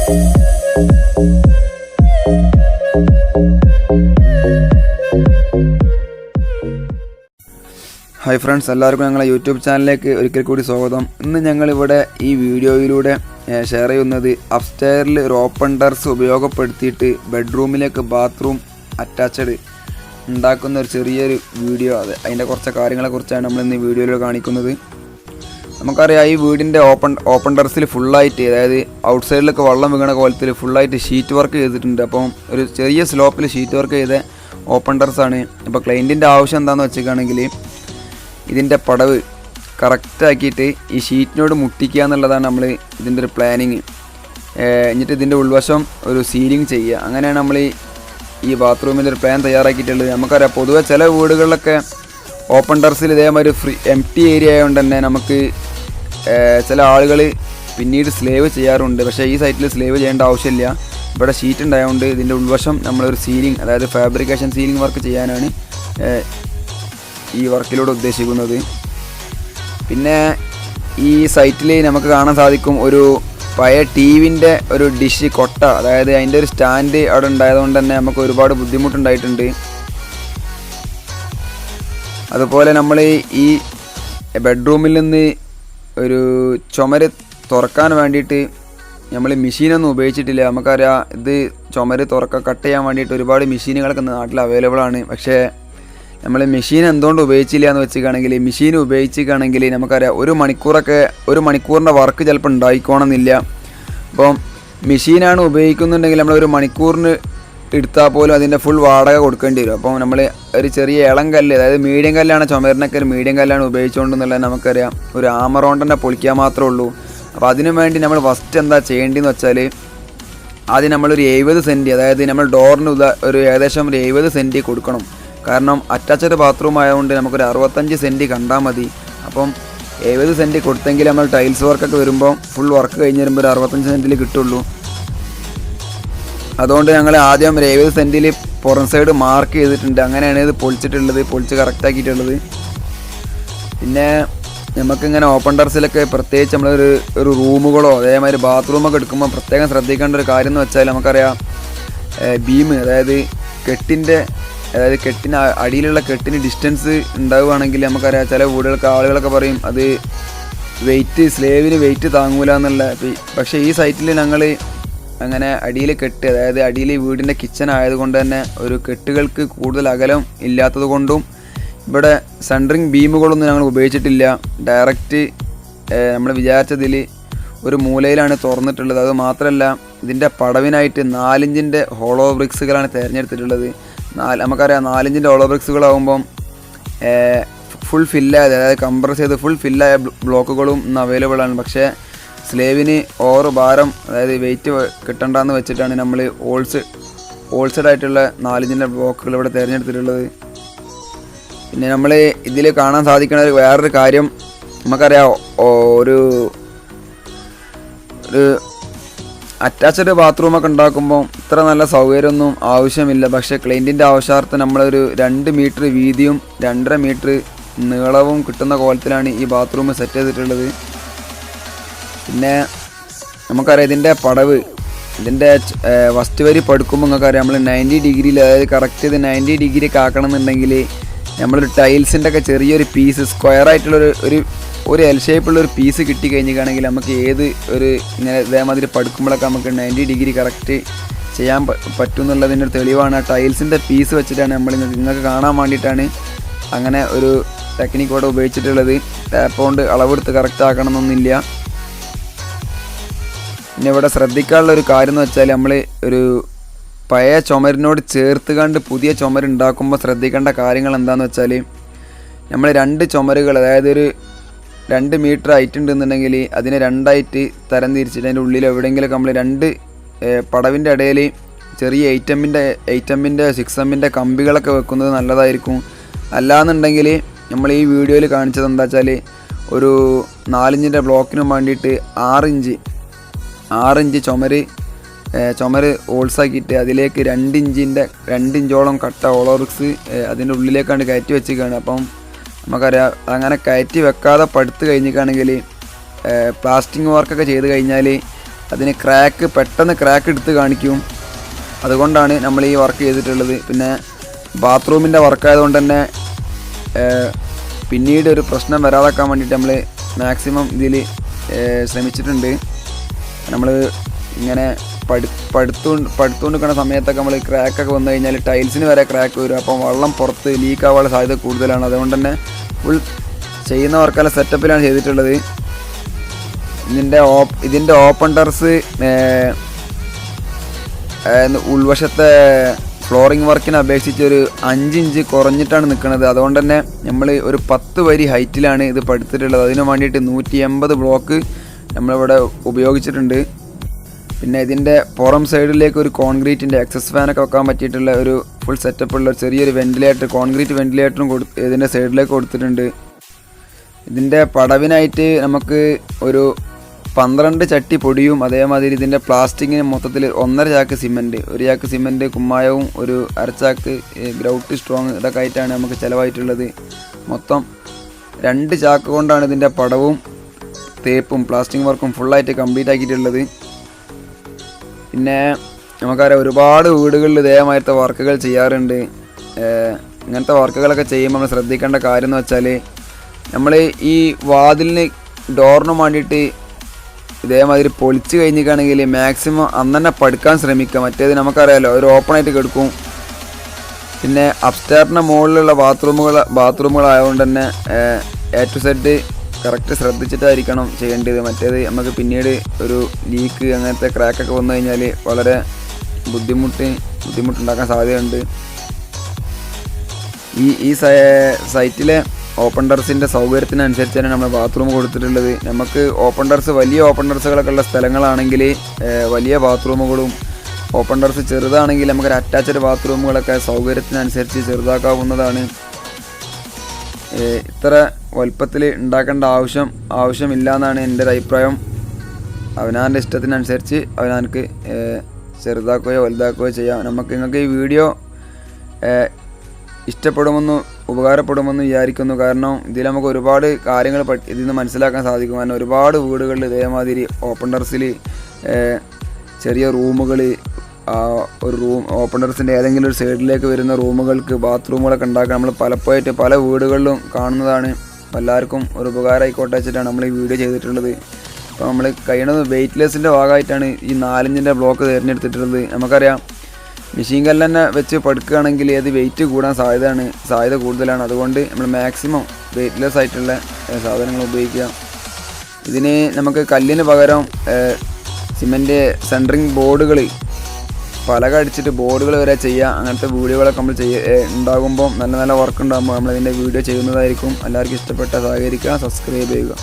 Hi friends, എല്ലാവർക്കും ഞങ്ങളെ YouTube ചാനലിലേക്ക് ഒരിക്കൽ കൂടി സ്വാഗതം. ഇന്ന് ഞങ്ങളിവിടെ ഈ വീഡിയോയിലൂടെ ഷെയർ ചെയ്യുന്നത് അപ്സ്റ്റെയറിൽ ഒരു ഓപ്പൺ ടെറസ് ഉപയോഗപ്പെടുത്തിയിട്ട് ബെഡ്റൂമിലേക്ക് ബാത്റൂം അറ്റാച്ച്ഡ് ഉണ്ടാക്കുന്ന ഒരു ചെറിയൊരു വീഡിയോ. അതിൻ്റെ കുറച്ച് കാര്യങ്ങളെക്കുറിച്ചാണ് നമ്മൾ ഇന്ന് ഈ വീഡിയോയിൽ കാണിക്കുന്നത്. നമുക്കറിയാം, ഈ വീടിൻ്റെ ഓപ്പൺ ടെറസിൽ ഫുള്ളായിട്ട്, അതായത് ഔട്ട് സൈഡിലൊക്കെ വെള്ളം വീണ കോലത്തിൽ ഫുള്ളായിട്ട് ഷീറ്റ് വർക്ക് ചെയ്തിട്ടുണ്ട്. അപ്പം ഒരു ചെറിയ സ്ലോപ്പിൽ ഷീറ്റ് വർക്ക് ചെയ്ത ഓപ്പൺ ടെറസാണ്. അപ്പോൾ ക്ലയൻറ്റിൻ്റെ ആവശ്യം എന്താണെന്ന് വെച്ചിട്ടാണെങ്കിൽ ഇതിൻ്റെ പടവ് കറക്റ്റാക്കിയിട്ട് ഈ ഷീറ്റിനോട് മുട്ടിക്കുക എന്നുള്ളതാണ് നമ്മൾ ഇതിൻ്റെ ഒരു പ്ലാനിങ്. എന്നിട്ട് ഇതിൻ്റെ ഉൾവശം ഒരു സീലിംഗ് ചെയ്യുക. അങ്ങനെയാണ് നമ്മൾ ഈ ബാത്റൂമിൻ്റെ ഒരു പ്ലാൻ തയ്യാറാക്കിയിട്ടുള്ളത്. നമുക്കറിയാം, പൊതുവെ ചില വീടുകളിലൊക്കെ ഓപ്പൺ ടെറസിൽ ഇതേമാതിരി എംപ്റ്റി ഏരിയ ആയതുകൊണ്ട് തന്നെ നമുക്ക് ചില ആളുകൾ പിന്നീട് സ്ലേവ് ചെയ്യാറുണ്ട്. പക്ഷേ ഈ സൈറ്റിൽ സ്ലേവ് ചെയ്യേണ്ട ആവശ്യമില്ല. ഇവിടെ ഷീറ്റ് ഉണ്ടായതുകൊണ്ട് ഇതിൻ്റെ ഉൾവശം നമ്മളൊരു സീലിംഗ്, അതായത് ഫാബ്രിക്കേഷൻ സീലിംഗ് വർക്ക് ചെയ്യാനാണ് ഈ വർക്കിലൂടെ ഉദ്ദേശിക്കുന്നത്. പിന്നെ ഈ സൈറ്റിൽ നമുക്ക് കാണാൻ സാധിക്കും ഒരു പഴയ ടിവിൻ്റെ ഒരു ഡിഷ് കൊട്ട, അതായത് അതിൻ്റെ ഒരു സ്റ്റാൻഡ് അവിടെ ഉണ്ടായതുകൊണ്ട് തന്നെ നമുക്ക് ഒരുപാട് ബുദ്ധിമുട്ടുണ്ടായിട്ടുണ്ട്. അതുപോലെ നമ്മൾ ഈ ബെഡ്റൂമിൽ നിന്ന് ഒരു ചുമര് തുറക്കാൻ വേണ്ടിയിട്ട് നമ്മൾ മെഷീനൊന്നും ഉപയോഗിച്ചിട്ടില്ല. നമുക്കറിയാം, ഇത് ചുമര് കട്ട് ചെയ്യാൻ വേണ്ടിയിട്ട് ഒരുപാട് മെഷീനുകളൊക്കെ നാട്ടിൽ അവൈലബിൾ ആണ്. പക്ഷേ നമ്മൾ മെഷീൻ എന്തുകൊണ്ട് ഉപയോഗിച്ചില്ല എന്ന് വെച്ചിട്ടാണെങ്കിൽ, മെഷീൻ ഉപയോഗിച്ചിട്ടാണെങ്കിൽ നമുക്കറിയാം ഒരു മണിക്കൂറിൻ്റെ വർക്ക് ചിലപ്പോൾ ഉണ്ടായിക്കോണമെന്നില്ല. അപ്പം മെഷീനാണ് ഉപയോഗിക്കുന്നുണ്ടെങ്കിൽ നമ്മൾ ഒരു മണിക്കൂറിന് എടുത്താൽ പോലും അതിൻ്റെ ഫുൾ വാടക കൊടുക്കേണ്ടി വരും. അപ്പം നമ്മൾ ഒരു ചെറിയ ഇളം കല്ല്, അതായത് മീഡിയം കല്ലാണ്, ചുമരിനൊക്കെ ഒരു മീഡിയം കല്ലാണ് ഉപയോഗിച്ചുകൊണ്ടെന്നുള്ളത് നമുക്കറിയാം. ഒരു ആമറോണ്ട് തന്നെ പൊളിക്കാൻ മാത്രമേ ഉള്ളൂ. അപ്പോൾ അതിനു വേണ്ടി നമ്മൾ ഫസ്റ്റ് എന്താ ചെയ്യേണ്ടതെന്ന് വെച്ചാൽ, ആദ്യം നമ്മളൊരു 70 സെൻറ്റ്, അതായത് നമ്മൾ ഡോറിന് ഒരു ഏകദേശം ഒരു 70 സെൻറ്റ് കൊടുക്കണം. കാരണം അറ്റാച്ച്ഡ് ബാത്റൂം ആയതുകൊണ്ട് നമുക്കൊരു 65 സെൻറ്റ് കണ്ടാൽ മതി. അപ്പം 70 സെൻറ്റ് കൊടുത്തെങ്കിൽ നമ്മൾ ടൈൽസ് വർക്കൊക്കെ വരുമ്പോൾ ഫുൾ വർക്ക് കഴിഞ്ഞ് വരുമ്പോൾ ഒരു 65 സെൻറ്റിൽ കിട്ടുള്ളൂ. അതുകൊണ്ട് ഞങ്ങൾ ആദ്യം ഒരു 70 സെൻറ്റിൽ പുറം സൈഡ് മാർക്ക് ചെയ്തിട്ടുണ്ട്. അങ്ങനെയാണ് ഇത് പൊളിച്ച് കറക്റ്റാക്കിയിട്ടുള്ളത്. പിന്നെ നമുക്കിങ്ങനെ ഓപ്പൺ ടെറസിലൊക്കെ പ്രത്യേകിച്ച് നമ്മളൊരു റൂമുകളോ അതേമാതിരി ബാത്റൂമൊക്കെ എടുക്കുമ്പോൾ പ്രത്യേകം ശ്രദ്ധിക്കേണ്ട ഒരു കാര്യം എന്ന് വെച്ചാൽ, നമുക്കറിയാം ബീം, അതായത് കെട്ടിന് അടിയിലുള്ള കെട്ടിന് ഡിസ്റ്റൻസ് ഉണ്ടാവുകയാണെങ്കിൽ നമുക്കറിയാം, ചില വീടുകൾക്ക് ആളുകളൊക്കെ പറയും അത് സ്ലേവിന് വെയിറ്റ് താങ്ങൂല എന്നുള്ള. പക്ഷേ ഈ സൈറ്റിൽ ഞങ്ങൾ അങ്ങനെ അടിയിൽ കെട്ട്, അതായത് അടിയിൽ വീടിൻ്റെ കിച്ചൺ ആയതുകൊണ്ട് തന്നെ ഒരു കെട്ടുകൾക്ക് കൂടുതൽ അകലം ഇല്ലാത്തത് കൊണ്ടും ഇവിടെ സെൻട്രിങ് ബീമുകളൊന്നും ഞങ്ങൾ ഉപയോഗിച്ചിട്ടില്ല. ഡയറക്റ്റ് നമ്മൾ വിചാരിച്ചതിൽ ഒരു മൂലയിലാണ് തുറന്നിട്ടുള്ളത്. അത് മാത്രമല്ല, ഇതിൻ്റെ പടവിനായിട്ട് 4 ഇഞ്ചിൻ്റെ ഹോളോ ബ്രിക്സുകളാണ് തിരഞ്ഞെടുത്തിട്ടുള്ളത്. നമുക്കറിയാം, 4 ഇഞ്ചിൻ്റെ ഹോളോ ബ്രിക്സുകളാകുമ്പം ഫുൾ ഫില്ലായത്, അതായത് കംപ്രസ് ചെയ്ത് ഫുൾ ഫില്ലായ ബ്ലോക്കുകളും ഇന്ന് അവൈലബിൾ ആണ്. പക്ഷേ സ്ലേവിന് ഓവർ ഭാരം, അതായത് വെയിറ്റ് കിട്ടണ്ടെന്ന് വെച്ചിട്ടാണ് നമ്മൾ ഹോൾസെഡ് ആയിട്ടുള്ള 4 ഇഞ്ചിൻ്റെ ബ്ലോക്കുകൾ ഇവിടെ തിരഞ്ഞെടുത്തിട്ടുള്ളത്. പിന്നെ നമ്മൾ ഇതിൽ കാണാൻ സാധിക്കുന്ന വേറൊരു കാര്യം, നമുക്കറിയാം ഒരു അറ്റാച്ച്ഡ് ബാത്റൂമൊക്കെ ഉണ്ടാക്കുമ്പോൾ ഇത്ര നല്ല സൗകര്യമൊന്നും ആവശ്യമില്ല. പക്ഷേ ക്ലയൻറ്റിൻ്റെ ആവശ്യാർത്ഥം നമ്മളൊരു 2 മീറ്റർ വീതിയും 2.5 മീറ്റർ നീളവും കിട്ടുന്ന കോലത്തിലാണ് ഈ ബാത്റൂം സെറ്റ് ചെയ്തിട്ടുള്ളത്. പിന്നെ നമുക്കറിയാം, ഇതിൻ്റെ പടവ്, ഇതിൻ്റെ ഫസ്റ്റ് വരി പടുക്കുമ്പോൾ നിങ്ങൾക്കറിയാം, നമ്മൾ 90 ഡിഗ്രിയിൽ, അതായത് കറക്റ്റ് ഇത് 90 ഡിഗ്രിയൊക്കെ ആക്കണം എന്നുണ്ടെങ്കിൽ നമ്മളൊരു ടൈൽസിൻ്റെ ഒക്കെ ചെറിയൊരു പീസ്, സ്ക്വയർ ആയിട്ടുള്ള ഒരു എൽ ഷേപ്പുള്ളൊരു പീസ് കിട്ടിക്കഴിഞ്ഞിട്ടാണെങ്കിൽ നമുക്ക് ഒരു ഇങ്ങനെ ഇതേമാതിരി പടുക്കുമ്പോഴൊക്കെ നമുക്ക് 90 ഡിഗ്രി കറക്റ്റ് ചെയ്യാൻ പറ്റും എന്നുള്ളതിൻ്റെ ഒരു തെളിവാണ്. ടൈൽസിൻ്റെ പീസ് വെച്ചിട്ടാണ് നിങ്ങൾക്ക് കാണാൻ വേണ്ടിയിട്ടാണ് അങ്ങനെ ഒരു ടെക്നിക്ക് ഇവിടെ ഉപയോഗിച്ചിട്ടുള്ളത്. ടാപ്പ് കൊണ്ട് അളവെടുത്ത് കറക്റ്റ് ആക്കണമെന്നൊന്നുമില്ല. പിന്നെ ഇവിടെ ശ്രദ്ധിക്കാനുള്ള ഒരു കാര്യം എന്ന് വെച്ചാൽ, നമ്മൾ ഒരു പഴയ ചുമരിനോട് ചേർത്ത് കണ്ട് പുതിയ ചുമരുണ്ടാക്കുമ്പോൾ ശ്രദ്ധിക്കേണ്ട കാര്യങ്ങൾ എന്താണെന്ന് വെച്ചാൽ, നമ്മൾ 2 ചുമരുകൾ, അതായത് ഒരു 2 മീറ്റർ ഹൈറ്റ് ഉണ്ടെന്നുണ്ടെങ്കിൽ അതിനെ 2 ആയിട്ട് തരം തിരിച്ചിട്ട് അതിൻ്റെ ഉള്ളിൽ എവിടെയെങ്കിലുമൊക്കെ നമ്മൾ 2 പടവിൻ്റെ ഇടയിൽ ചെറിയ 8mm 6mm കമ്പികളൊക്കെ വെക്കുന്നത് നല്ലതായിരിക്കും. അല്ലാന്നുണ്ടെങ്കിൽ നമ്മൾ ഈ വീഡിയോയിൽ കാണിച്ചത് എന്താ വെച്ചാൽ, ഒരു 4 ഇഞ്ചിൻ്റെ ബ്ലോക്കിനും വേണ്ടിയിട്ട് 6 ഇഞ്ച് ചുമര് ഹോൾസാക്കിയിട്ട് അതിലേക്ക് 2 ഇഞ്ചോളം കട്ട ഹോളോ ബ്രിക്സ് അതിൻ്റെ ഉള്ളിലേക്കാണ് കയറ്റി വെച്ചിരിക്കുകയാണ്. അപ്പം നമുക്കറിയാം, അങ്ങനെ കയറ്റി വെക്കാതെ പടുത്ത് കഴിഞ്ഞിട്ടാണെങ്കിൽ പ്ലാസ്റ്റിക് വർക്കൊക്കെ ചെയ്ത് കഴിഞ്ഞാൽ അതിന് പെട്ടെന്ന് ക്രാക്ക് എടുത്ത് കാണിക്കും. അതുകൊണ്ടാണ് നമ്മൾ ഈ വർക്ക് ചെയ്തിട്ടുള്ളത്. പിന്നെ ബാത്റൂമിൻ്റെ വർക്കായതുകൊണ്ട് തന്നെ പിന്നീട് ഒരു പ്രശ്നം വരാതാക്കാൻ വേണ്ടിയിട്ട് നമ്മൾ മാക്സിമം ഇതിൽ ശ്രമിച്ചിട്ടുണ്ട്. നമ്മൾ ഇങ്ങനെ പടുത്തുകൊണ്ടിരിക്കുന്ന സമയത്തൊക്കെ നമ്മൾ ക്രാക്കൊക്കെ വന്നു കഴിഞ്ഞാൽ ടൈൽസിന് വരെ ക്രാക്ക് വരും. അപ്പം വെള്ളം പുറത്ത് ലീക്ക് ആവാനുള്ള സാധ്യത കൂടുതലാണ്. അതുകൊണ്ട് തന്നെ ഫുൾ ചെയ്യുന്ന വർക്കെല്ലാം സെറ്റപ്പിലാണ് ചെയ്തിട്ടുള്ളത്. ഇതിൻ്റെ ഓപ്പൺ ടെറസ് ഉൾവശത്തെ ഫ്ലോറിംഗ് വർക്കിനെ അപേക്ഷിച്ച് ഒരു 5 ഇഞ്ച് കുറഞ്ഞിട്ടാണ് നിൽക്കുന്നത്. അതുകൊണ്ട് തന്നെ നമ്മൾ ഒരു 10 വരി ഹൈറ്റിലാണ് ഇത് പടുത്തിട്ടുള്ളത്. അതിന് വേണ്ടിയിട്ട് 180 ബ്ലോക്ക് നമ്മളിവിടെ ഉപയോഗിച്ചിട്ടുണ്ട്. പിന്നെ ഇതിൻ്റെ പുറം സൈഡിലേക്ക് ഒരു കോൺക്രീറ്റിൻ്റെ എക്സസ് ഫാനൊക്കെ വെക്കാൻ പറ്റിയിട്ടുള്ള ഒരു ഫുൾ സെറ്റപ്പുള്ള ചെറിയൊരു വെൻറ്റിലേറ്റർ, കോൺക്രീറ്റ് വെൻറ്റിലേറ്ററും ഇതിൻ്റെ സൈഡിലേക്ക് കൊടുത്തിട്ടുണ്ട്. ഇതിൻ്റെ പടവിനായിട്ട് നമുക്ക് ഒരു 12 ചട്ടി പൊടിയും അതേമാതിരി ഇതിൻ്റെ പ്ലാസ്റ്റിക്കിന് മൊത്തത്തിൽ 1.5 ചാക്ക് സിമൻറ്റ്, 1 ചാക്ക് സിമൻറ്റ് കുമ്മായവും ഒരു 1/2 ചാക്ക് ഗ്രൗട്ട് സ്ട്രോങ് ഇതൊക്കെ ആയിട്ടാണ് നമുക്ക് ചിലവായിട്ടുള്ളത്. മൊത്തം 2 ചാക്ക് കൊണ്ടാണ് ഇതിൻ്റെ പടവും തേപ്പും പ്ലാസ്റ്റിക് വർക്കും ഫുള്ളായിട്ട് കംപ്ലീറ്റ് ആക്കിയിട്ടുള്ളത്. പിന്നെ നമുക്കറിയാം ഒരുപാട് വീടുകളിൽ ഇതേമാതിരത്തെ വർക്കുകൾ ചെയ്യാറുണ്ട്. ഇങ്ങനത്തെ വർക്കുകളൊക്കെ ചെയ്യുമ്പോൾ നമ്മൾ ശ്രദ്ധിക്കേണ്ട കാര്യം എന്ന് വെച്ചാൽ നമ്മൾ ഈ വാതിലിന് ഡോറിന് വേണ്ടിയിട്ട് ഇതേമാതിരി പൊളിച്ച് കഴിഞ്ഞിരിക്കുകയാണെങ്കിൽ മാക്സിമം അന്ന് തന്നെ പടുക്കാൻ ശ്രമിക്കുക. മറ്റേത് നമുക്കറിയാമല്ലോ ഒരു ഓപ്പണായിട്ട് കിടക്കും. പിന്നെ അപ്സ്റ്റെയറിൻ്റെ മുകളിലുള്ള ബാത്റൂമുകളായതുകൊണ്ട് തന്നെ A to Z കറക്റ്റ് ശ്രദ്ധിച്ചിട്ടായിരിക്കണം ചെയ്യേണ്ടത്. മറ്റേത് നമുക്ക് പിന്നീട് ഒരു ലീക്ക് അങ്ങനത്തെ ക്രാക്കൊക്കെ വന്നു കഴിഞ്ഞാൽ വളരെ ബുദ്ധിമുട്ടുണ്ടാക്കാൻ സാധ്യതയുണ്ട്. ഈ സൈറ്റിലെ ഓപ്പൺ ടെറസിൻ്റെ സൗകര്യത്തിനനുസരിച്ചാണ് നമ്മൾ ബാത്റൂം കൊടുത്തിട്ടുള്ളത്. നമുക്ക് വലിയ ഓപ്പൺ ടെറസുകളൊക്കെ ഉള്ള സ്ഥലങ്ങളാണെങ്കിൽ വലിയ ബാത്റൂമുകളും, ഓപ്പൺ ടെറസ് ചെറുതാണെങ്കിൽ നമുക്കൊരു അറ്റാച്ച്ഡ് ബാത്റൂമുകളൊക്കെ സൗകര്യത്തിനനുസരിച്ച് ചെറുതാക്കാവുന്നതാണ്. ഇത്ര വലുപ്പത്തിൽ ഉണ്ടാക്കേണ്ട ആവശ്യമില്ല എന്നാണ് എൻ്റെ ഒരു അഭിപ്രായം. അവനവൻ്റെ ഇഷ്ടത്തിനനുസരിച്ച് അവനവനക്ക് ചെറുതാക്കുകയോ വലുതാക്കുകയോ ചെയ്യാം. നിങ്ങൾക്ക് ഈ വീഡിയോ ഉപകാരപ്പെടുമെന്ന് വിചാരിക്കുന്നു. കാരണം ഇതിൽ നമുക്ക് ഒരുപാട് കാര്യങ്ങൾ ഇതിൽ നിന്ന് മനസ്സിലാക്കാൻ സാധിക്കും. കാരണം ഒരുപാട് വീടുകളിൽ ഇതേമാതിരി ഓപ്പൺ ടെറസിൽ ചെറിയ റൂമുകൾ, ഒരു ഓപ്പൺ ടെറസിൻ്റെ ഏതെങ്കിലും ഒരു സൈഡിലേക്ക് വരുന്ന റൂമുകൾക്ക് ബാത്റൂമുകളൊക്കെ ഉണ്ടാക്കാൻ നമ്മൾ പലപ്പോഴായിട്ട് പല വീടുകളിലും കാണുന്നതാണ്. എല്ലാവർക്കും ഒരു ഉപകാരമായിക്കോട്ടെ വെച്ചിട്ടാണ് നമ്മൾ ഈ വീഡിയോ ചെയ്തിട്ടുള്ളത്. അപ്പോൾ നമ്മൾ കഴിയുന്നത് വെയ്റ്റ്ലെസ്സിൻ്റെ ഭാഗമായിട്ടാണ് ഈ 4 ഇഞ്ചിൻ്റെ ബ്ലോക്ക് തിരഞ്ഞെടുത്തിട്ടുള്ളത്. നമുക്കറിയാം മെഷീൻ കല്ല് തന്നെ വെച്ച് പടുക്കുകയാണെങ്കിൽ അത് വെയിറ്റ് കൂടാൻ സാധ്യത കൂടുതലാണ്. അതുകൊണ്ട് നമ്മൾ മാക്സിമം വെയ്റ്റ്ലെസ് ആയിട്ടുള്ള സാധനങ്ങൾ ഉപയോഗിക്കുക. ഇതിന് നമുക്ക് കല്ലിന് പകരം സിമൻറ്റ് സെൻറ്ററിങ് ബോർഡുകൾ, പലക അടിച്ചിട്ട് ബോർഡുകൾ വരെ ചെയ്യുക. അങ്ങനത്തെ വീഡിയോകളൊക്കെ നമ്മൾ ഉണ്ടാകുമ്പോൾ നല്ല വർക്ക് ഉണ്ടാകുമ്പോൾ നമ്മളിതിൻ്റെ വീഡിയോ ചെയ്യുന്നതായിരിക്കും. എല്ലാവർക്കും ഇഷ്ടപ്പെട്ട സഹകരിക്കുക, സബ്സ്ക്രൈബ് ചെയ്യുക.